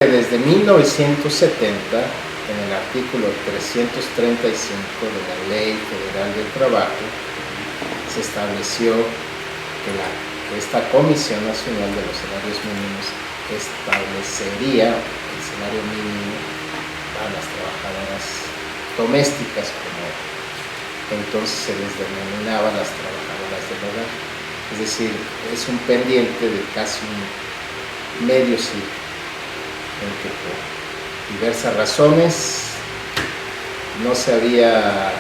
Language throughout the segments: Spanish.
Desde 1970, en el artículo 335 de la Ley Federal del Trabajo, se estableció que esta Comisión Nacional de los Salarios Mínimos establecería el salario mínimo a las trabajadoras domésticas, como entonces se les denominaba las trabajadoras del hogar. Es decir, es un pendiente de casi un medio siglo, en que por diversas razones no se había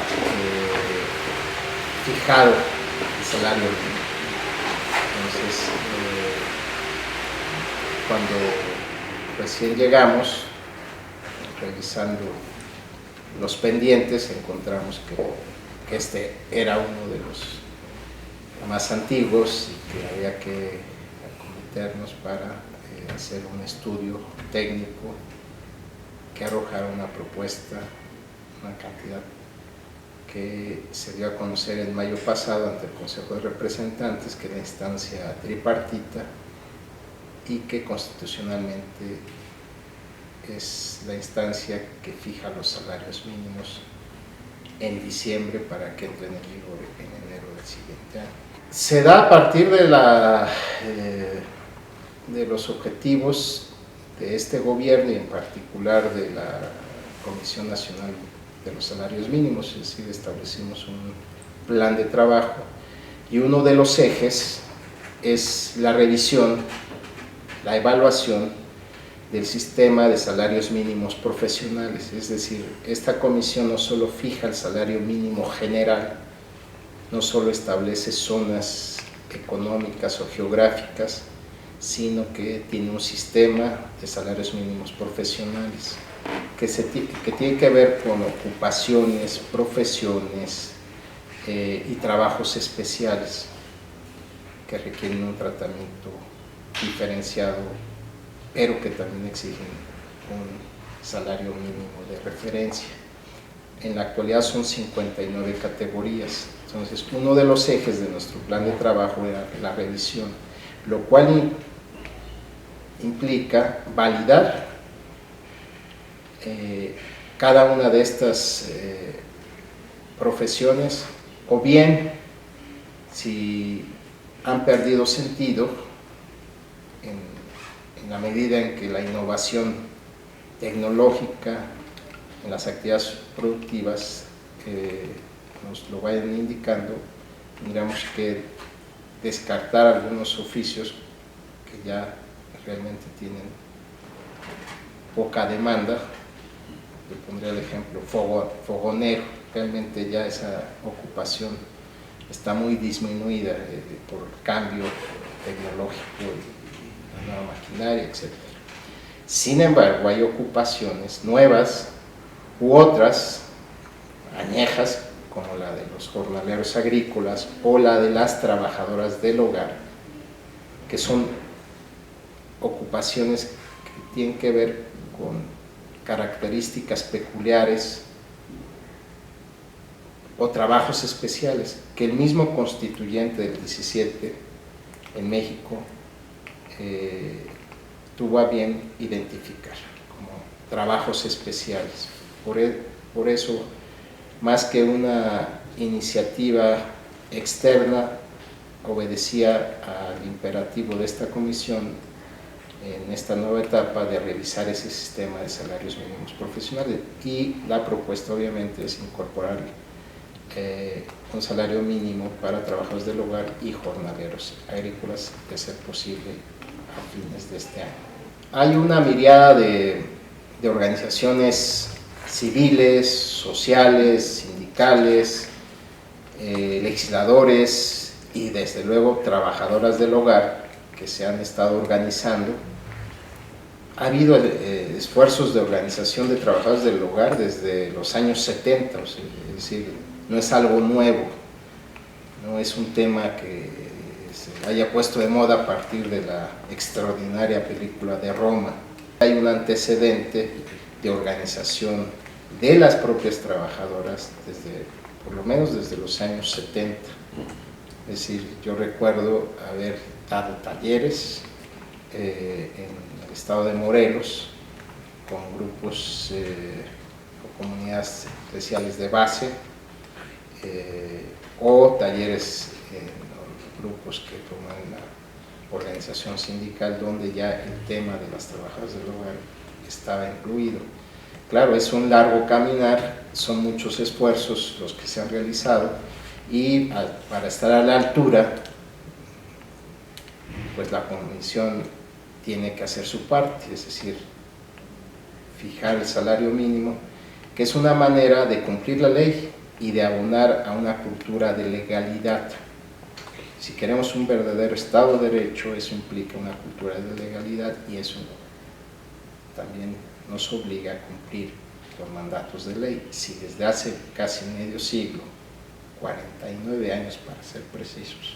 fijado el salario mínimo. Entonces, cuando recién llegamos, revisando los pendientes, encontramos que este era uno de los más antiguos y que había que acometernos para hacer un estudio técnico que arrojara una propuesta, una cantidad que se dio a conocer en mayo pasado ante el Consejo de Representantes, que era instancia tripartita y que constitucionalmente es la instancia que fija los salarios mínimos en diciembre para que entre en vigor en enero del siguiente año. Se da a partir de los objetivos de este gobierno y en particular de la Comisión Nacional de los Salarios Mínimos, es decir, establecimos un plan de trabajo y uno de los ejes es la revisión, la evaluación del sistema de salarios mínimos profesionales. Es decir, esta comisión no solo fija el salario mínimo general, no solo establece zonas económicas o geográficas, sino que tiene un sistema de salarios mínimos profesionales que tiene que ver con ocupaciones, profesiones y trabajos especiales que requieren un tratamiento diferenciado, pero que también exigen un salario mínimo de referencia. En la actualidad son 59 categorías. Entonces, uno de los ejes de nuestro plan de trabajo era la revisión, lo cual implica validar cada una de estas profesiones, o bien, si han perdido sentido, en la medida en que la innovación tecnológica en las actividades productivas nos lo vayan indicando, tendríamos que descartar algunos oficios que ya realmente tienen poca demanda. Yo pondría el ejemplo fogonero. Realmente ya esa ocupación está muy disminuida por el cambio tecnológico y la nueva maquinaria, etc. Sin embargo, hay ocupaciones nuevas u otras añejas, como la de los jornaleros agrícolas o la de las trabajadoras del hogar, que son ocupaciones que tienen que ver con características peculiares o trabajos especiales que el mismo constituyente del 17 en México tuvo a bien identificar como trabajos especiales. Por eso, más que una iniciativa externa, obedecía al imperativo de esta comisión en esta nueva etapa de revisar ese sistema de salarios mínimos profesionales, y la propuesta obviamente es incorporar un salario mínimo para trabajadores del hogar y jornaleros agrícolas, de ser posible a fines de este año. Hay una miríada de organizaciones civiles, sociales, sindicales, legisladores y desde luego trabajadoras del hogar que se han estado organizando. Ha habido esfuerzos de organización de trabajadores del hogar desde los años 70, es decir, no es algo nuevo, no es un tema que se haya puesto de moda a partir de la extraordinaria película de Roma. Hay un antecedente de organización de las propias trabajadoras por lo menos desde los años 70. Es decir, yo recuerdo haber dado talleres en el estado de Morelos con grupos o comunidades eclesiales de base, o talleres en grupos que promueven la organización sindical, donde ya el tema de las trabajadoras del hogar estaba incluido. Claro, es un largo caminar, son muchos esfuerzos los que se han realizado, y para estar a la altura, pues la comisión tiene que hacer su parte, es decir, fijar el salario mínimo, que es una manera de cumplir la ley y de abonar a una cultura de legalidad. Si queremos un verdadero Estado de Derecho, eso implica una cultura de legalidad, y eso también nos obliga a cumplir los mandatos de ley. Si desde hace casi medio siglo, 49 años para ser precisos,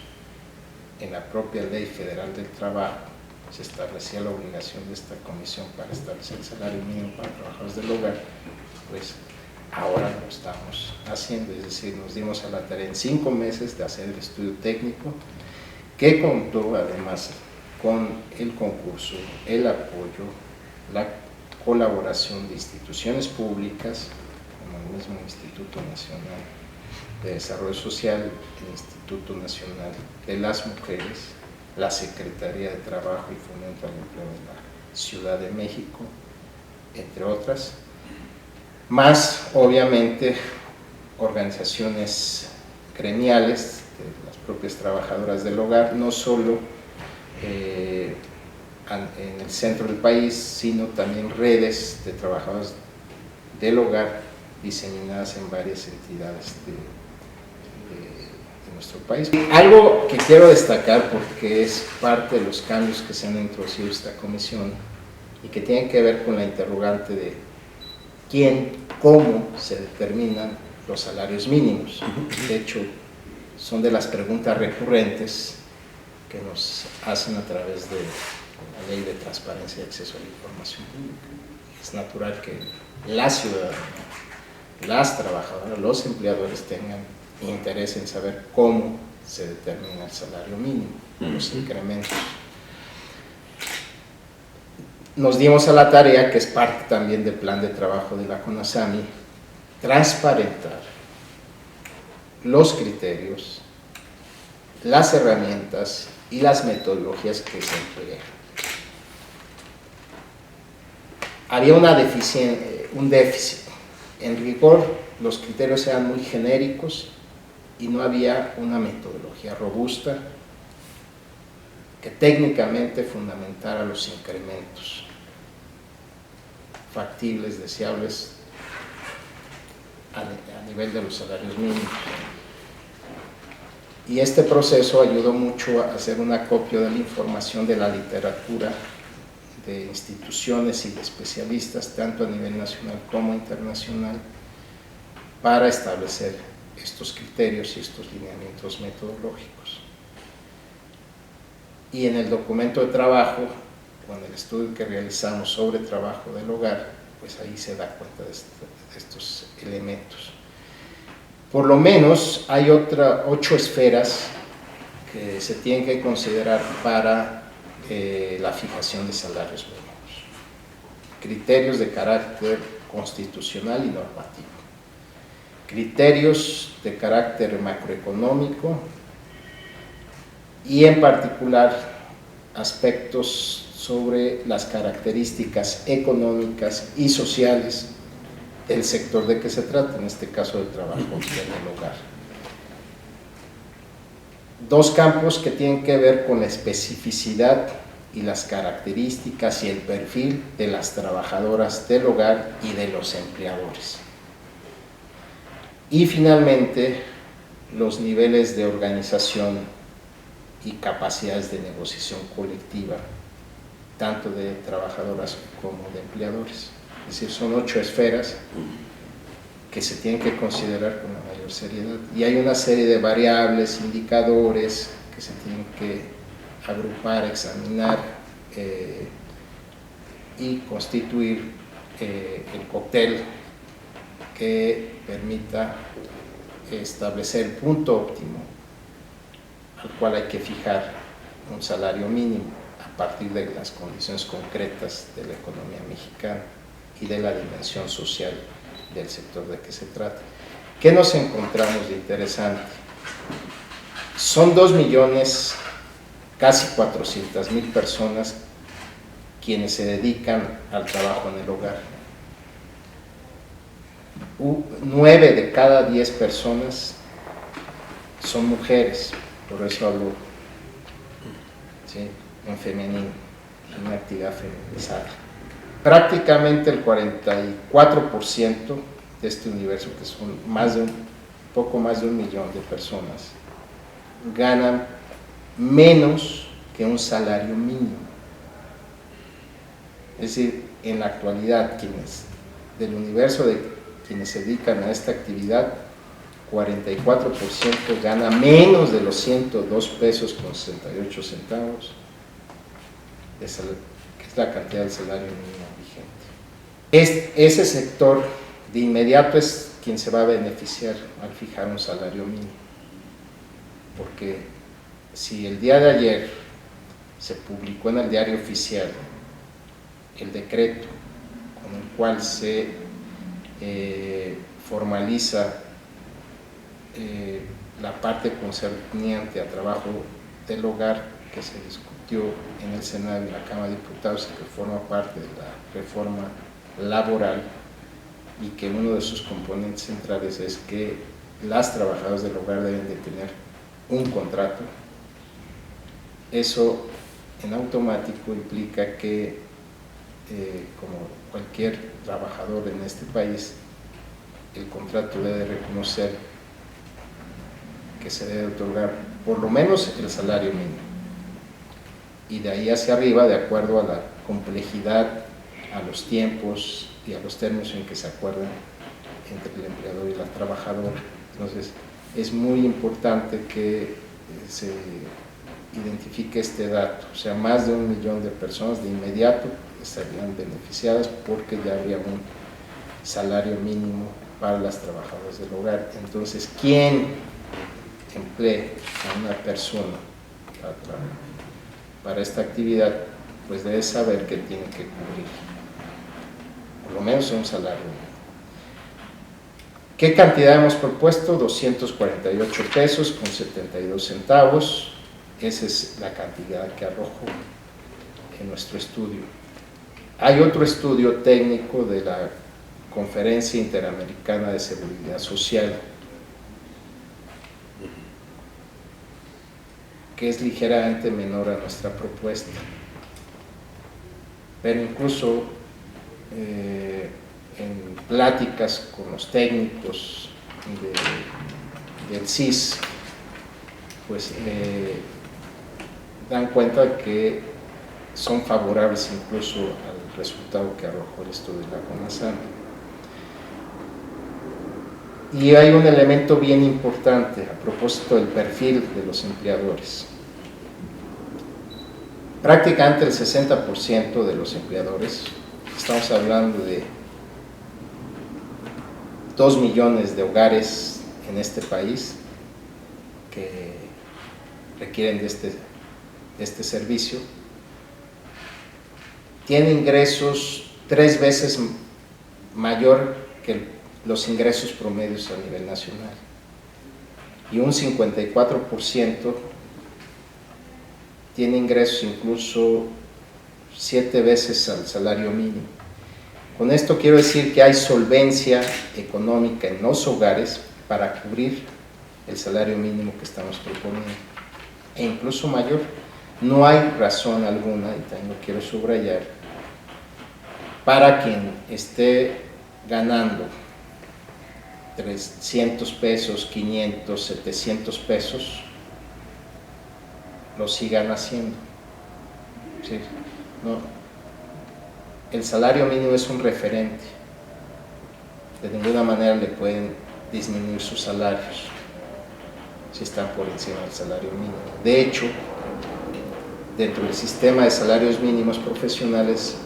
en la propia Ley Federal del Trabajo se establecía la obligación de esta comisión para establecer el salario mínimo para trabajadores del hogar, pues ahora lo estamos haciendo, es decir, nos dimos a la tarea en 5 meses de hacer el estudio técnico, que contó además con el concurso, el apoyo, la colaboración de instituciones públicas, como el mismo Instituto Nacional de Desarrollo Social, el Instituto Nacional de las Mujeres, la Secretaría de Trabajo y Fomento al Empleo de la Ciudad de México, entre otras, más obviamente organizaciones gremiales de las propias trabajadoras del hogar, no solo en el centro del país, sino también redes de trabajadores del hogar diseminadas en varias entidades de nuestro país. Algo que quiero destacar, porque es parte de los cambios que se han introducido en esta comisión y que tienen que ver con la interrogante de quién, cómo se determinan los salarios mínimos. De hecho, son de las preguntas recurrentes que nos hacen a través de la Ley de Transparencia y Acceso a la Información Pública. Es natural que la ciudadanía, las trabajadoras, los empleadores tengan interés en saber cómo se determina el salario mínimo, los incrementos. Nos dimos a la tarea, que es parte también del plan de trabajo de la CONASAMI, transparentar los criterios, las herramientas y las metodologías que se emplean. Había un déficit. En rigor, los criterios eran muy genéricos y no había una metodología robusta que técnicamente fundamentara los incrementos factibles, deseables a nivel de los salarios mínimos. Y este proceso ayudó mucho a hacer un acopio de la información de la literatura, de instituciones y de especialistas, tanto a nivel nacional como internacional, para establecer estos criterios y estos lineamientos metodológicos. Y en el documento de trabajo, con el estudio que realizamos sobre trabajo del hogar, pues ahí se da cuenta de estos elementos. Por lo menos hay 8 esferas que se tienen que considerar para la fijación de salarios mínimos. Criterios de carácter constitucional y normativo. Criterios de carácter macroeconómico y en particular aspectos sobre las características económicas y sociales del sector de que se trata, en este caso del trabajo en el hogar. 2 campos que tienen que ver con la especificidad y las características y el perfil de las trabajadoras del hogar y de los empleadores. Y finalmente, los niveles de organización y capacidades de negociación colectiva, tanto de trabajadoras como de empleadores. Es decir, son 8 esferas que se tienen que considerar con la mayor seriedad. Y hay una serie de variables, indicadores que se tienen que agrupar, examinar y constituir el cóctel que permita establecer el punto óptimo al cual hay que fijar un salario mínimo a partir de las condiciones concretas de la economía mexicana. y de la dimensión social del sector de que se trata. ¿Qué nos encontramos de interesante? Son 2 millones, casi 400,000 personas quienes se dedican al trabajo en el hogar. 9 de cada 10 personas son mujeres, por eso hablo, ¿sí?, en femenino, en una actividad feminizada. Prácticamente el 44% de este universo, que son poco más de 1 millón de personas, ganan menos que un salario mínimo. Es decir, en la actualidad, del universo de quienes se dedican a esta actividad, 44% gana menos de los 102 pesos con 68 centavos, que es la cantidad del salario mínimo vigente. Ese sector de inmediato es quien se va a beneficiar al fijar un salario mínimo, porque si el día de ayer se publicó en el Diario Oficial el decreto con el cual se formaliza la parte concerniente a trabajo del hogar, que se discutió en el Senado y en la Cámara de Diputados y que forma parte de la reforma laboral, y que uno de sus componentes centrales es que las trabajadoras del hogar deben de tener un contrato. Eso en automático implica que, como cualquier trabajador en este país, el contrato debe reconocer que se debe otorgar por lo menos el salario mínimo, y de ahí hacia arriba, de acuerdo a la complejidad, a los tiempos y a los términos en que se acuerdan entre el empleador y la trabajadora. Entonces, es muy importante que se identifique este dato. O sea, más de 1 millón de personas de inmediato estarían beneficiadas porque ya habría un salario mínimo para las trabajadoras del hogar. Entonces, ¿quién emplee a una persona para esta actividad? Pues debe saber que tiene que cubrir por lo menos un salario mínimo. ¿Qué cantidad hemos propuesto? 248 pesos con 72 centavos. Esa es la cantidad que arrojó en nuestro estudio. Hay otro estudio técnico de la Conferencia Interamericana de Seguridad Social, que es ligeramente menor a nuestra propuesta, pero incluso en pláticas con los técnicos del CIS, pues dan cuenta que son favorables incluso al resultado que arrojó el estudio de la CONASAM. Y hay un elemento bien importante a propósito del perfil de los empleadores. Prácticamente el 60% de los empleadores, estamos hablando de 2 millones de hogares en este país que requieren de este servicio, tiene ingresos 3 veces mayor que los ingresos promedios a nivel nacional, y un 54% tiene ingresos incluso 7 veces al salario mínimo. Con esto quiero decir que hay solvencia económica en los hogares para cubrir el salario mínimo que estamos proponiendo, e incluso mayor. No hay razón alguna, y también lo quiero subrayar, para quien esté ganando 300 pesos, 500, 700 pesos, lo sigan haciendo. ¿Sí? No. El salario mínimo es un referente. De ninguna manera le pueden disminuir sus salarios si están por encima del salario mínimo. De hecho, dentro del sistema de salarios mínimos profesionales,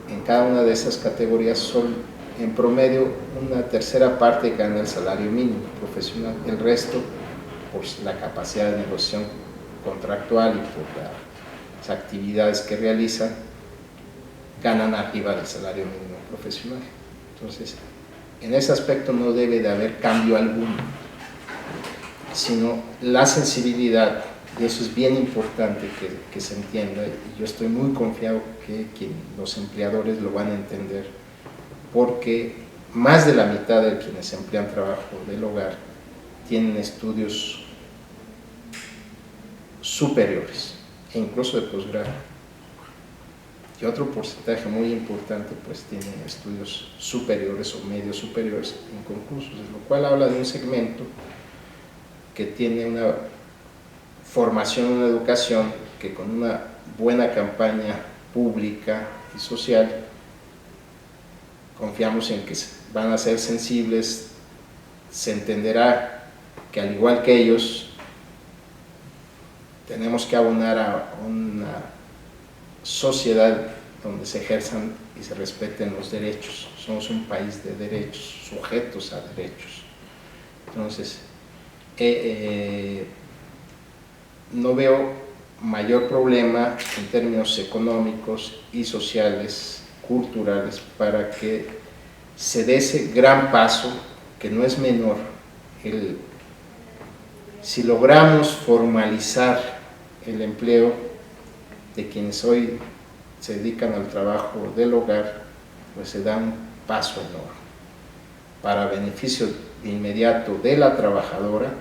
en cada una de esas categorías son en promedio una tercera parte gana el salario mínimo profesional. El resto, por la capacidad de negociación contractual y por las actividades que realizan, ganan arriba del salario mínimo profesional. Entonces, en ese aspecto no debe de haber cambio alguno, sino la sensibilidad, y eso es bien importante que se entienda, y yo estoy muy confiado que los empleadores lo van a entender, porque más de la mitad de quienes emplean trabajo del hogar tienen estudios superiores e incluso de posgrado, y otro porcentaje muy importante pues tienen estudios superiores o medios superiores inconclusos, lo cual habla de un segmento que tiene una formación, una educación que con una buena campaña pública y social confiamos en que van a ser sensibles, se entenderá que al igual que ellos tenemos que abonar a una sociedad donde se ejerzan y se respeten los derechos. Somos un país de derechos, sujetos a derechos. Entonces, no veo mayor problema en términos económicos y sociales, culturales, para que se dé ese gran paso, que no es menor. Si logramos formalizar el empleo de quienes hoy se dedican al trabajo del hogar, pues se da un paso enorme para beneficio inmediato de la trabajadora,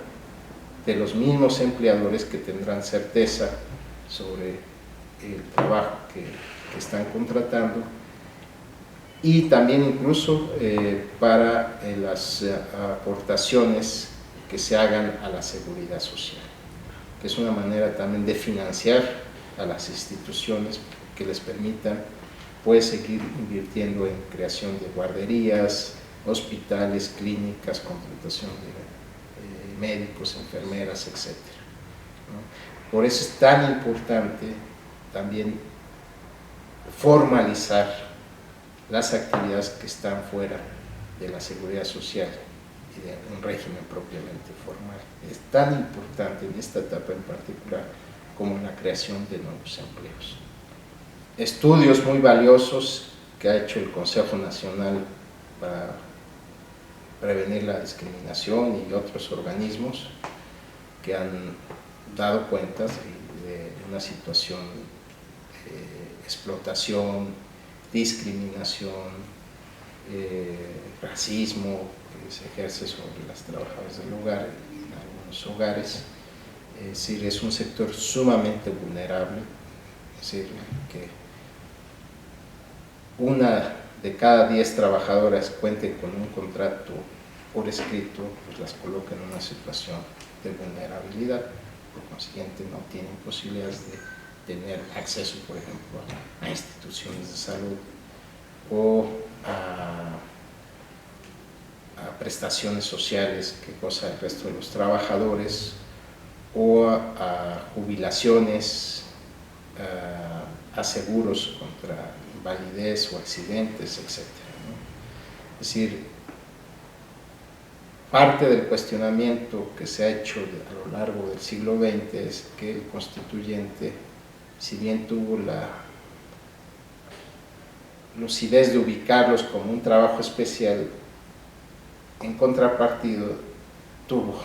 de los mismos empleadores que tendrán certeza sobre el trabajo que están contratando, y también incluso para las aportaciones que se hagan a la seguridad social, que es una manera también de financiar a las instituciones que les permitan pues seguir invirtiendo en creación de guarderías, hospitales, clínicas, contratación de médicos, enfermeras, etc. ¿no? Por eso es tan importante también formalizar las actividades que están fuera de la seguridad social y de un régimen propiamente formal. Es tan importante en esta etapa en particular como la creación de nuevos empleos. Estudios muy valiosos que ha hecho el Consejo Nacional para prevenir la discriminación y otros organismos que han dado cuentas de una situación de explotación, discriminación, racismo que se ejerce sobre las trabajadoras del hogar en algunos hogares. Es decir, es un sector sumamente vulnerable, es decir, que una de cada 10 trabajadoras cuenten con un contrato por escrito, pues las coloca en una situación de vulnerabilidad. Por consiguiente, no tienen posibilidades de tener acceso, por ejemplo, a instituciones de salud o a prestaciones sociales que goza el resto de los trabajadores, o a jubilaciones, a seguros contra invalidez o accidentes, etc. ¿no? Es decir, parte del cuestionamiento que se ha hecho a lo largo del siglo XX es que el constituyente, si bien tuvo la lucidez de ubicarlos como un trabajo especial, en contrapartida tuvo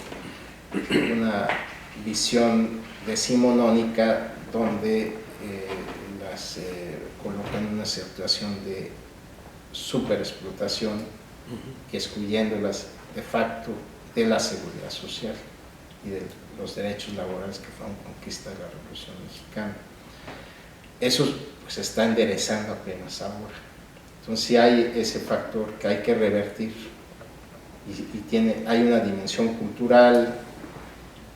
una visión decimonónica donde las coloca en una situación de superexplotación y excluyéndolas de facto de la seguridad social y de los derechos laborales que fueron conquista de la Revolución Mexicana. Eso pues, se está enderezando apenas ahora. Entonces sí hay ese factor que hay que revertir y hay una dimensión cultural,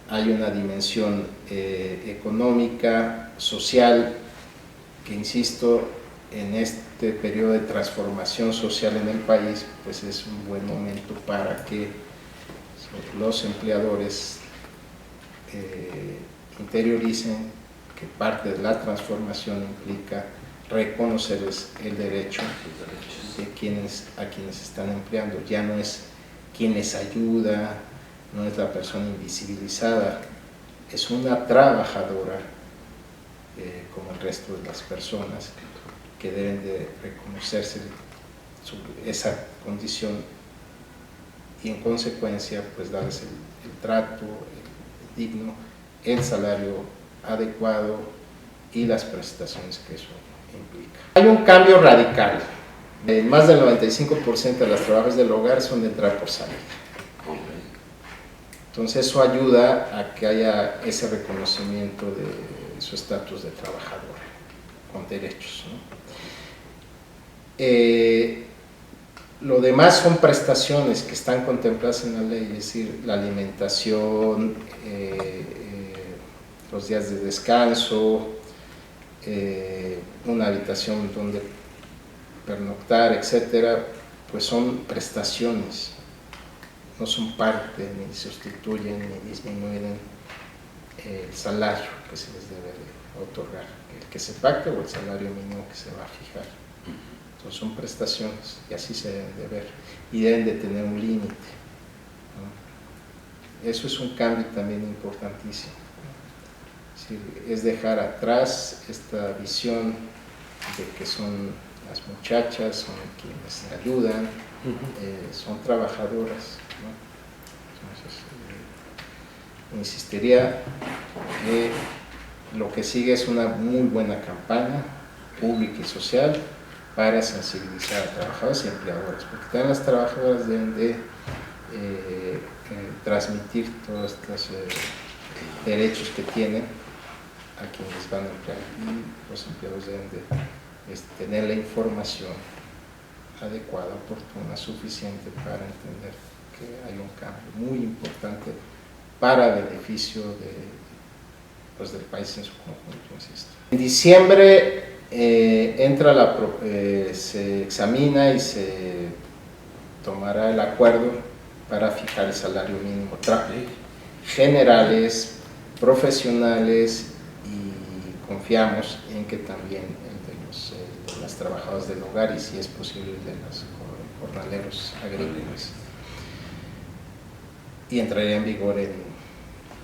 hay una dimensión económica, social, que insisto, en este periodo de transformación social en el país, pues es un buen momento para que los empleadores interioricen que parte de la transformación implica reconocerles el derecho de a quienes están empleando. Ya no es quien les ayuda, no es la persona invisibilizada, es una trabajadora como el resto de las personas que deben de reconocerse esa condición y en consecuencia pues darles el trato digno, el salario adecuado y las prestaciones que eso implica. Hay un cambio radical. Más del 95% de las trabajadoras del hogar son de entrar por salida. Entonces eso ayuda a que haya ese reconocimiento de su estatus de trabajadora con derechos, ¿no? Lo demás son prestaciones que están contempladas en la ley, es decir, la alimentación, los días de descanso, una habitación donde pernoctar, etcétera, pues son prestaciones, no son parte, ni sustituyen, ni disminuyen el salario que se les debe otorgar, el que se pacte o el salario mínimo que se va a fijar. Entonces son prestaciones y así se deben de ver y deben de tener un límite, ¿no? Eso es un cambio también importantísimo, ¿no? Es dejar atrás esta visión de que son las muchachas, son quienes ayudan, son trabajadoras, ¿no? Entonces, insistiría que lo que sigue es una muy buena campaña pública y social para sensibilizar a trabajadoras y empleadoras, porque también las trabajadoras deben de transmitir todos estos derechos que tienen a quienes van a emplear, y los empleados deben de tener la información adecuada, oportuna, suficiente para entender que hay un cambio muy importante para beneficio pues del país en su conjunto, insisto. En diciembre se examina y se tomará el acuerdo para fijar el salario mínimo generales, profesionales, y confiamos en que también el de las trabajadoras del hogar y si es posible el de los jornaleros agrícolas, y entraría en vigor el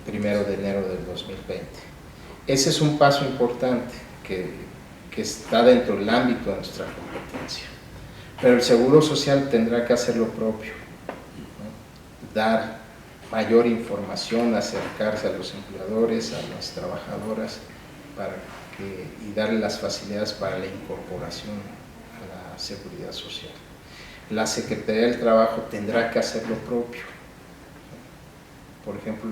1 de enero del 2020. Ese es un paso importante que está dentro del ámbito de nuestra competencia, pero el Seguro Social tendrá que hacer lo propio, ¿no? Dar mayor información, acercarse a los empleadores, a las trabajadoras y darle las facilidades para la incorporación a la seguridad social. La Secretaría del Trabajo tendrá que hacer lo propio. Por ejemplo,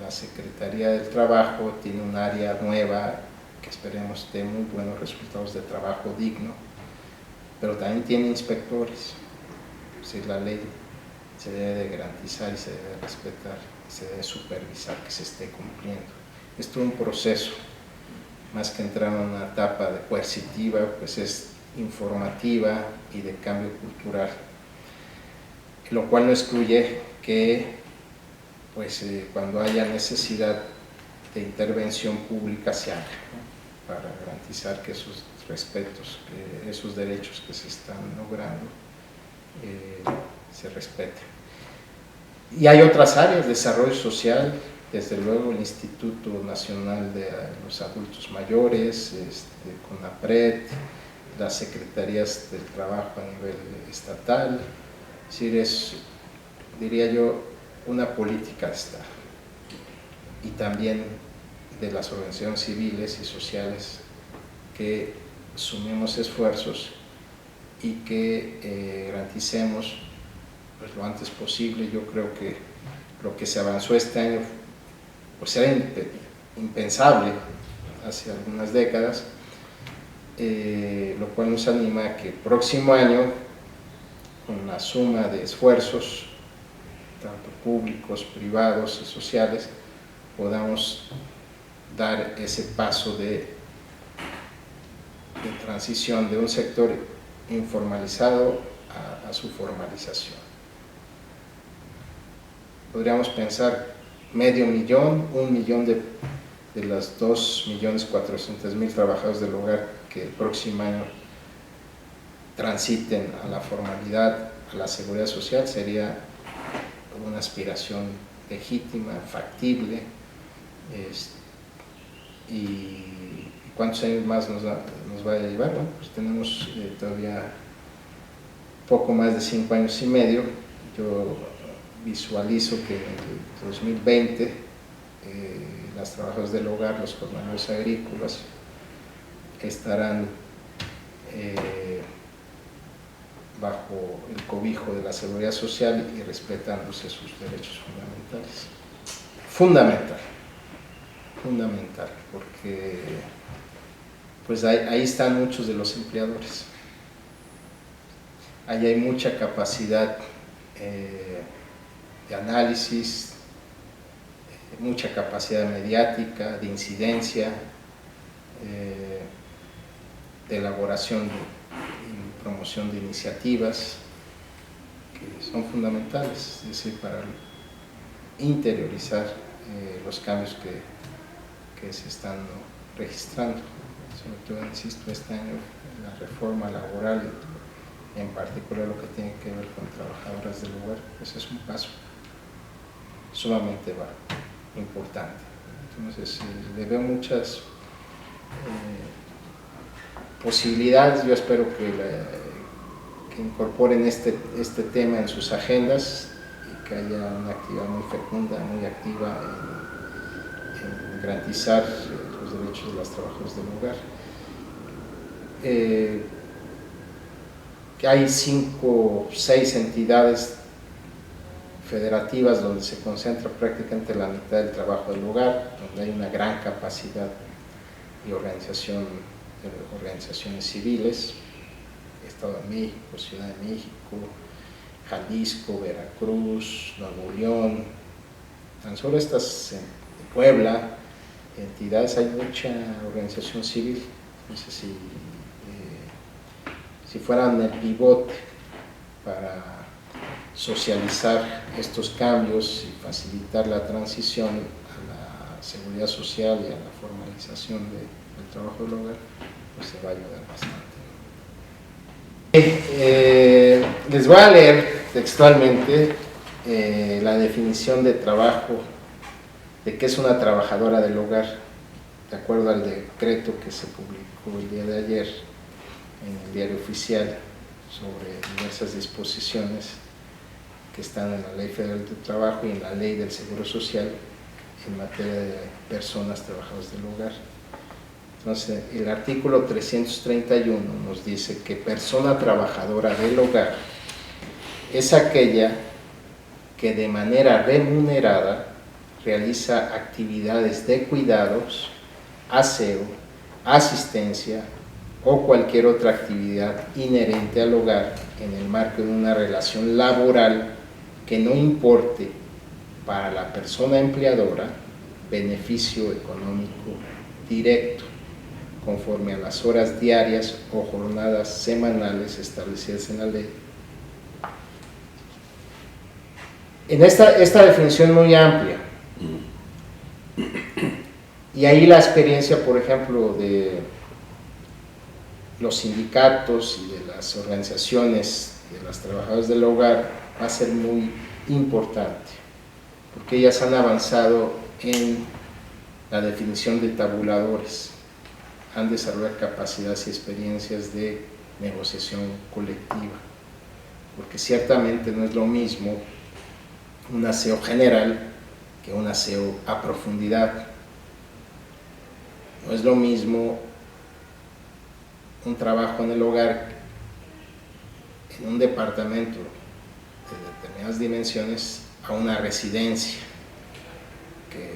la Secretaría del Trabajo tiene un área nueva que esperemos dé muy buenos resultados de trabajo digno, pero también tiene inspectores. Si la ley se debe de garantizar y se debe de respetar, se debe supervisar que se esté cumpliendo. Esto es un proceso, más que entrar en una etapa de coercitiva, pues es informativa y de cambio cultural, lo cual no excluye que pues cuando haya necesidad de intervención pública se haga, ¿no? Para garantizar que esos respetos, que esos derechos que se están logrando se respeten. Y hay otras áreas, desarrollo social, desde luego el Instituto Nacional de los Adultos Mayores, CONAPRED, las Secretarías del Trabajo a nivel estatal, es decir, diría yo, una política de Estado, y también de las organizaciones civiles y sociales que sumemos esfuerzos y que garanticemos pues, lo antes posible. Yo creo que lo que se avanzó este año pues era impensable hace algunas décadas, lo cual nos anima a que el próximo año, con la suma de esfuerzos tanto públicos, privados y sociales, podamos dar ese paso de transición de un sector informalizado a su formalización. Podríamos pensar medio millón, 1 millón de las 2.400.000 trabajadores del hogar que el próximo año transiten a la formalidad, a la seguridad social, sería una aspiración legítima, factible, y ¿cuántos años más nos va a llevar? Bueno, pues tenemos todavía poco más de 5 años y medio. Yo visualizo que en el 2020 las trabajadoras del hogar, los jornaleros agrícolas estarán bajo el cobijo de la seguridad social y respetándose sus derechos fundamentales. Fundamental, porque pues ahí están muchos de los empleadores. Ahí hay mucha capacidad de análisis, mucha capacidad mediática, de incidencia, de elaboración y promoción de iniciativas que son fundamentales, es decir, para interiorizar los cambios que se están registrando. Sobre todo, insisto, este año la reforma laboral, en particular lo que tiene que ver con trabajadoras del hogar, pues es un paso sumamente importante. Entonces, le veo muchas posibilidades. Yo espero que incorporen este tema en sus agendas y que haya una actividad muy fecunda, muy activa en garantizar los derechos de las trabajadoras del hogar. Que hay 5 o 6 entidades federativas donde se concentra prácticamente la mitad del trabajo del hogar, donde hay una gran capacidad y organizaciones civiles: Estado de México, Ciudad de México, Jalisco, Veracruz, Nuevo León. Tan solo estas, Puebla, entidades, hay mucha organización civil. Entonces, si fueran el pivote para socializar estos cambios y facilitar la transición a la seguridad social y a la formalización del trabajo del hogar, pues se va a ayudar bastante. Les voy a leer textualmente la definición de trabajo, de qué es una trabajadora del hogar, de acuerdo al decreto que se publicó el día de ayer en el Diario Oficial sobre diversas disposiciones que están en la Ley Federal del Trabajo y en la Ley del Seguro Social en materia de personas trabajadoras del hogar. Entonces, el artículo 331 nos dice que persona trabajadora del hogar es aquella que de manera remunerada realiza actividades de cuidados, aseo, asistencia o cualquier otra actividad inherente al hogar en el marco de una relación laboral que no importe para la persona empleadora beneficio económico directo, conforme a las horas diarias o jornadas semanales establecidas en la ley. En esta definición muy amplia, y ahí la experiencia, por ejemplo, de los sindicatos y de las organizaciones de las trabajadoras del hogar va a ser muy importante, porque ellas han avanzado en la definición de tabuladores, han desarrollado capacidades y experiencias de negociación colectiva, porque ciertamente no es lo mismo un aseo general que un aseo a profundidad. No es lo mismo un trabajo en el hogar en un departamento de determinadas dimensiones a una residencia que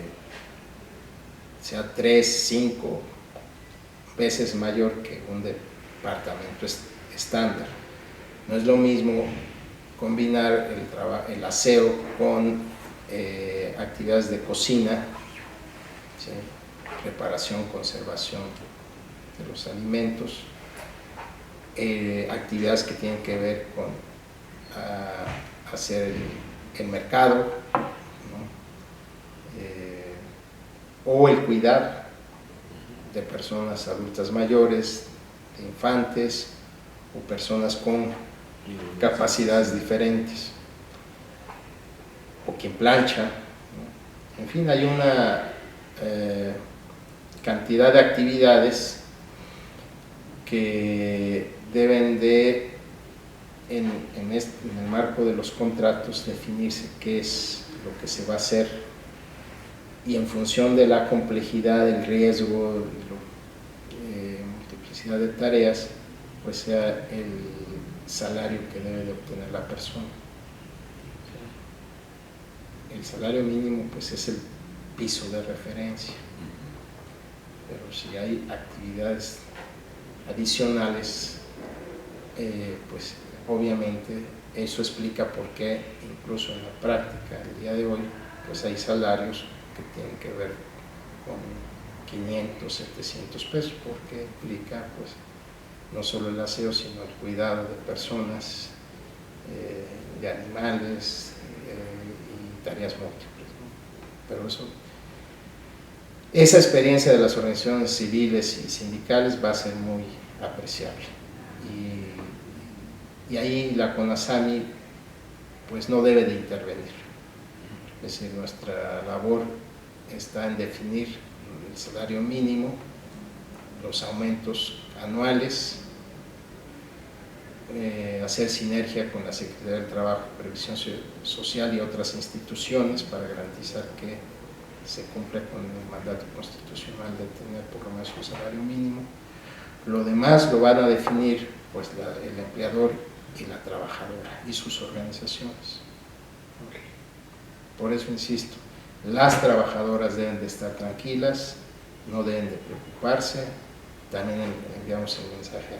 sea 3, 5 veces mayor que un departamento estándar. No es lo mismo combinar el aseo con actividades de cocina, ¿sí?, preparación, conservación de los alimentos, actividades que tienen que ver con hacer el mercado, ¿no?, o el cuidado de personas adultas mayores, de infantes o personas con capacidades diferentes, o quien plancha, ¿no? En fin, hay una cantidad de actividades que deben de, en el marco de los contratos, definirse qué es lo que se va a hacer, y en función de la complejidad, el riesgo, multiplicidad de tareas, pues sea el salario que debe de obtener la persona. El salario mínimo pues es el piso de referencia, pero si hay actividades adicionales, pues obviamente eso explica por qué incluso en la práctica el día de hoy pues hay salarios que tienen que ver con 500, 700 pesos, porque implica pues no solo el aseo, sino el cuidado de personas, de animales, y tareas múltiples, ¿no? Pero esa experiencia de las organizaciones civiles y sindicales va a ser muy apreciable, y ahí la CONASAMI pues no debe de intervenir. Es decir, nuestra labor está en definir el salario mínimo, los aumentos anuales, hacer sinergia con la Secretaría del Trabajo, Previsión Social y otras instituciones para garantizar que se cumple con el mandato constitucional de tener por lo menos un salario mínimo. Lo demás lo van a definir pues el empleador y la trabajadora y sus organizaciones. Por eso insisto, las trabajadoras deben de estar tranquilas, no deben de preocuparse. También enviamos el mensaje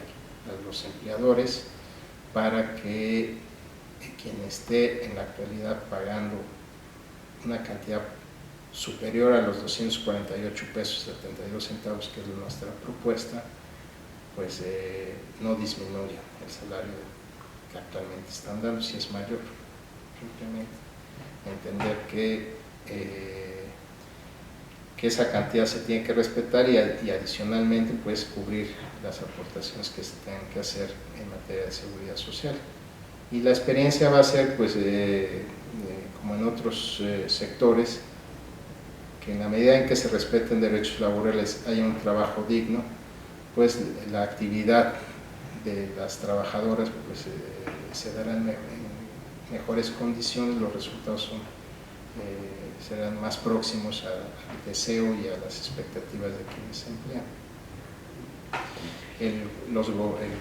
a los empleadores para que quien esté en la actualidad pagando una cantidad superior a los 248 pesos 72 centavos, que es nuestra propuesta, pues no disminuya el salario que actualmente están dando, si es mayor. Simplemente entender que esa cantidad se tiene que respetar, y adicionalmente pues cubrir las aportaciones que se tengan que hacer en materia de seguridad social. Y la experiencia va a ser pues como en otros sectores, que en la medida en que se respeten derechos laborales, haya un trabajo digno, pues la actividad de las trabajadoras pues se dará en mejores condiciones, los resultados serán más próximos al deseo y a las expectativas de quienes se emplean. El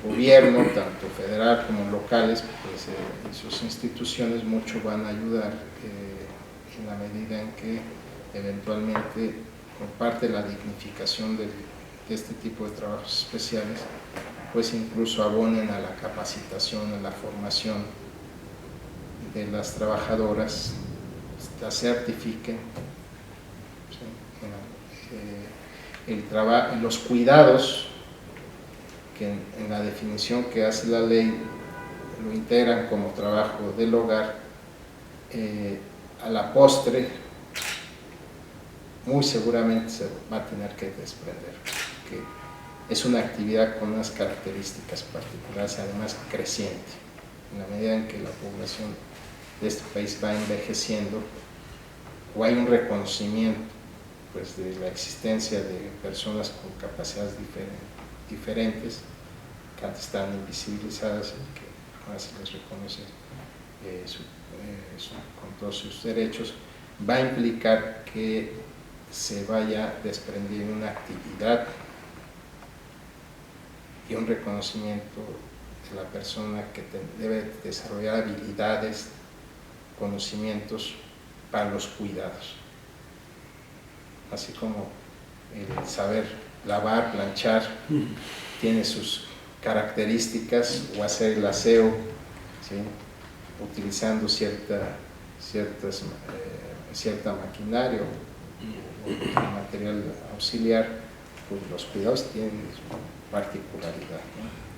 gobierno, tanto federal como locales, pues y sus instituciones mucho van a ayudar en la medida en que eventualmente, por parte de la dignificación de este tipo de trabajos especiales, pues incluso abonen a la capacitación, a la formación de las trabajadoras, las certifiquen, los cuidados que en la definición que hace la ley lo integran como trabajo del hogar. A la postre muy seguramente se va a tener que desprender, que es una actividad con unas características particulares, además creciente. En la medida en que la población de este país va envejeciendo, o hay un reconocimiento pues de la existencia de personas con capacidades diferentes, que antes estaban invisibilizadas y que ahora se les reconoce con todos sus derechos, va a implicar que se vaya desprendiendo una actividad y un reconocimiento de la persona que debe desarrollar habilidades, conocimientos para los cuidados, así como el saber lavar, planchar, tiene sus características, o hacer el aseo, ¿sí?, utilizando cierta maquinaria o material auxiliar, pues los cuidados tienen su particularidad, ¿no?